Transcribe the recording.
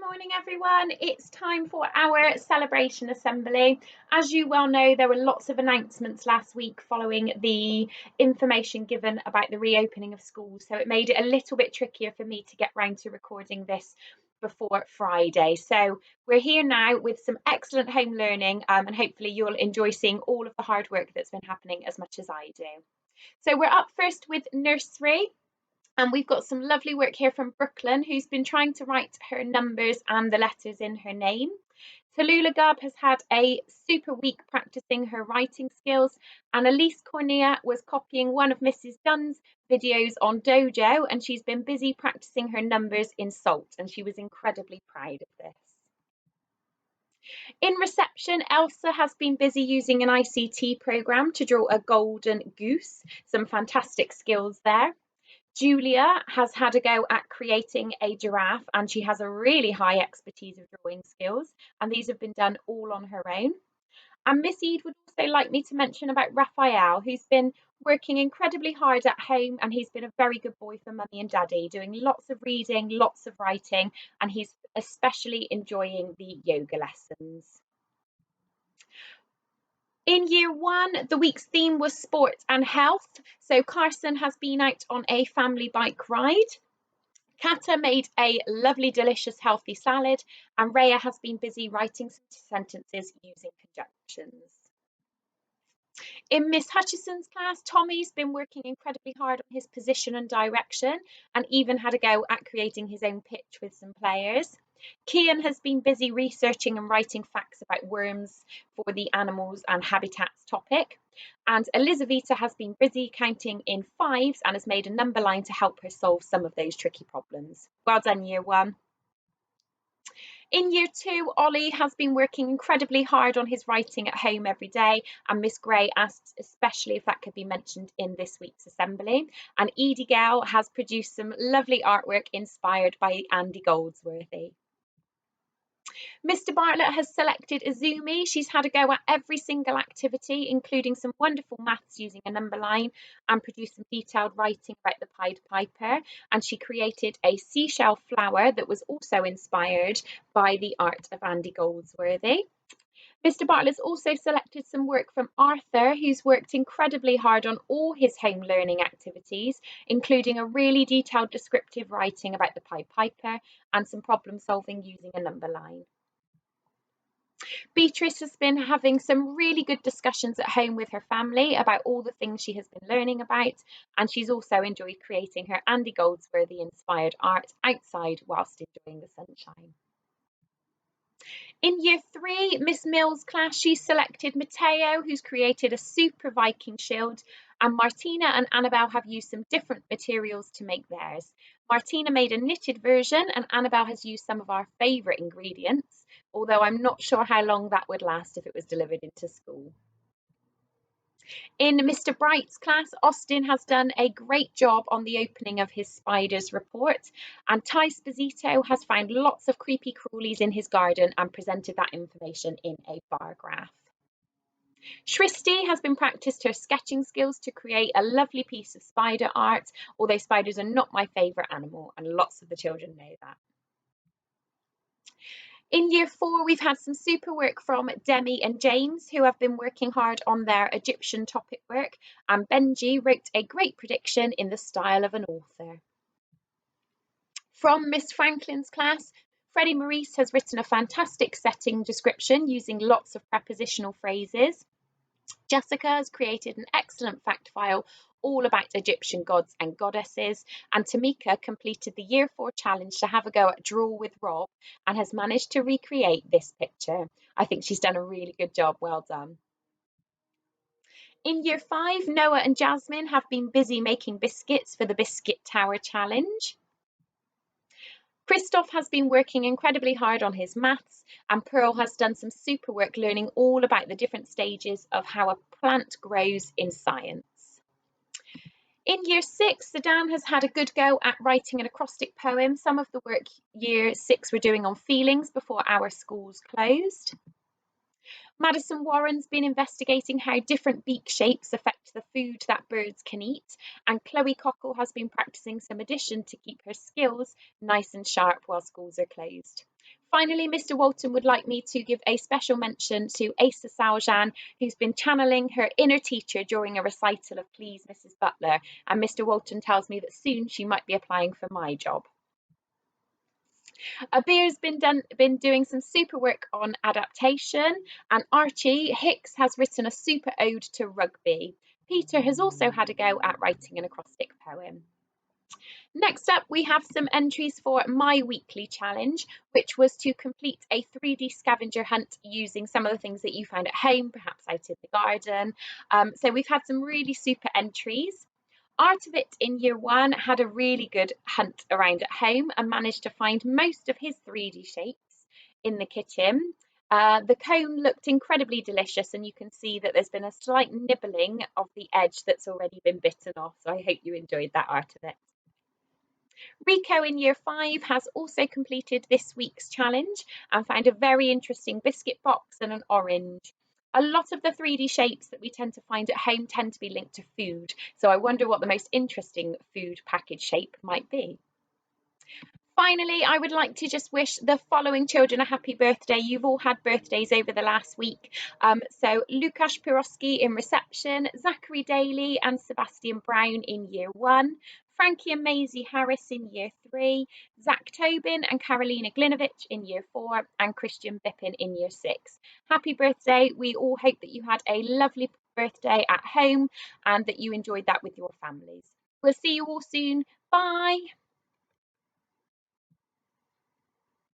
Morning everyone, it's time for our celebration assembly. As you well know, there were lots of announcements last week following the information given about the reopening of schools, so it made it a little bit trickier for me to get round to recording this before Friday. So we're here now with some excellent home learning, and hopefully you'll enjoy seeing all of the hard work that's been happening as much as I do. So we're up first with nursery. And we've got some lovely work here from Brooklyn, who's been trying to write her numbers and the letters in her name. Tallulah Gab has had a super week practicing her writing skills, and Elise Cornea was copying one of Mrs. Dunn's videos on Dojo, and she's been busy practicing her numbers in Salt, and she was incredibly proud of this. In reception, Elsa has been busy using an ICT programme to draw a golden goose, some fantastic skills there. Julia has had a go at creating a giraffe, and she has a really high expertise of drawing skills, and these have been done all on her own. And Miss Ede would also like me to mention about Raphael, who's been working incredibly hard at home, and he's been a very good boy for mummy and daddy, doing lots of reading, lots of writing, and he's especially enjoying the yoga lessons. In year one, the week's theme was sport and health. So Carson has been out on a family bike ride. Kata made a lovely, delicious, healthy salad, and Rhea has been busy writing some sentences using conjunctions. In Miss Hutchison's class, Tommy's been working incredibly hard on his position and direction, and even had a go at creating his own pitch with some players. Kian has been busy researching and writing facts about worms for the animals and habitats topic. And Elizaveta has been busy counting in fives and has made a number line to help her solve some of those tricky problems. Well done, year one. In year two, Ollie has been working incredibly hard on his writing at home every day, and Miss Gray asked especially if that could be mentioned in this week's assembly. And Edie Gale has produced some lovely artwork inspired by Andy Goldsworthy. Mr. Bartlett has selected Izumi. She's had a go at every single activity, including some wonderful maths using a number line, and produced some detailed writing about the Pied Piper. And she created a seashell flower that was also inspired by the art of Andy Goldsworthy. Mr. Bartlett's also selected some work from Arthur, who's worked incredibly hard on all his home learning activities, including a really detailed descriptive writing about the Pied Piper and some problem solving using a number line. Beatrice has been having some really good discussions at home with her family about all the things she has been learning about, and she's also enjoyed creating her Andy Goldsworthy inspired art outside whilst enjoying the sunshine. In year three, Miss Mills' class, she selected Matteo, who's created a super Viking shield, and Martina and Annabelle have used some different materials to make theirs. Martina made a knitted version, and Annabelle has used some of our favourite ingredients, although I'm not sure how long that would last if it was delivered into school. In Mr. Bright's class, Austin has done a great job on the opening of his spiders report, and Ty Sposito has found lots of creepy crawlies in his garden and presented that information in a bar graph. Shristi has been practiced her sketching skills to create a lovely piece of spider art, although spiders are not my favourite animal, and lots of the children know that. In year four, we've had some super work from Demi and James, who have been working hard on their Egyptian topic work, and Benji wrote a great prediction in the style of an author. From Miss Franklin's class, Freddie Maurice has written a fantastic setting description using lots of prepositional phrases. Jessica has created an excellent fact file all about Egyptian gods and goddesses, and Tamika completed the year 4 challenge to have a go at Draw with Rob and has managed to recreate this picture. I think she's done a really good job. Well done. In year 5, Noah and Jasmine have been busy making biscuits for the Biscuit Tower challenge. Christoph has been working incredibly hard on his maths, and Pearl has done some super work learning all about the different stages of how a plant grows in science. In year 6, Sedan has had a good go at writing an acrostic poem, some of the work year 6 were doing on feelings before our schools closed. Madison Warren's been investigating how different beak shapes affect the food that birds can eat, and Chloe Cockle has been practicing some addition to keep her skills nice and sharp while schools are closed. Finally, Mr. Walton would like me to give a special mention to Asa Saljan, who's been channeling her inner teacher during a recital of Please Mrs. Butler, and Mr. Walton tells me that soon she might be applying for my job. Bear's been doing some super work on adaptation, and Archie Hicks has written a super ode to rugby. Peter has also had a go at writing an acrostic poem. Next up, we have some entries for my weekly challenge, which was to complete a 3D scavenger hunt using some of the things that you found at home, perhaps out in the garden. So we've had some really super entries. Art of It in year one had a really good hunt around at home and managed to find most of his 3D shapes in the kitchen. The cone looked incredibly delicious, and you can see that there's been a slight nibbling of the edge that's already been bitten off. So I hope you enjoyed that Art of It. Rico in year five has also completed this week's challenge and found a very interesting biscuit box and an orange. A lot of the 3D shapes that we tend to find at home tend to be linked to food, so I wonder what the most interesting food package shape might be. Finally, I would like to just wish the following children a happy birthday. You've all had birthdays over the last week. So Lukasz Pirowski in reception, Zachary Daly and Sebastian Brown in year one, Frankie and Maisie Harris in year three, Zach Tobin and Carolina Glinovich in year four, and Christian Bippin in year six. Happy birthday. We all hope that you had a lovely birthday at home and that you enjoyed that with your families. We'll see you all soon. Bye.